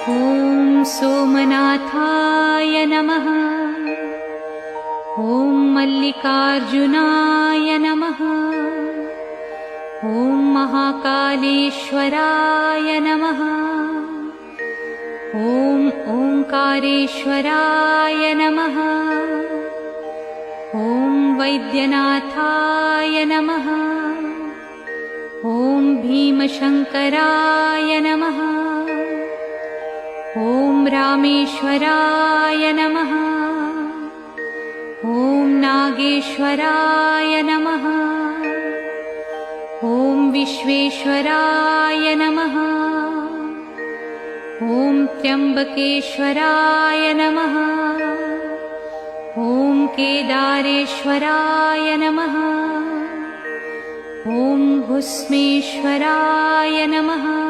ॐ सोमनाथाय नमः। ॐ मल्लिकार्जुनाय नमः। ॐ महाकालेश्वराय नमः। ॐ ओंकारेश्वराय नमः। ॐ वैद्यनाथाय नमः। ॐ भीमशंकराय नमः। ॐ रामेश्वराय नमः। ॐ नागेश्वराय नमः। ॐ विश्वेश्वराय नमः। ॐ त्र्यंबकेश्वराय नमः। ॐ केदारेश्वराय नमः। ॐ भुस्मेश्वराय नमः।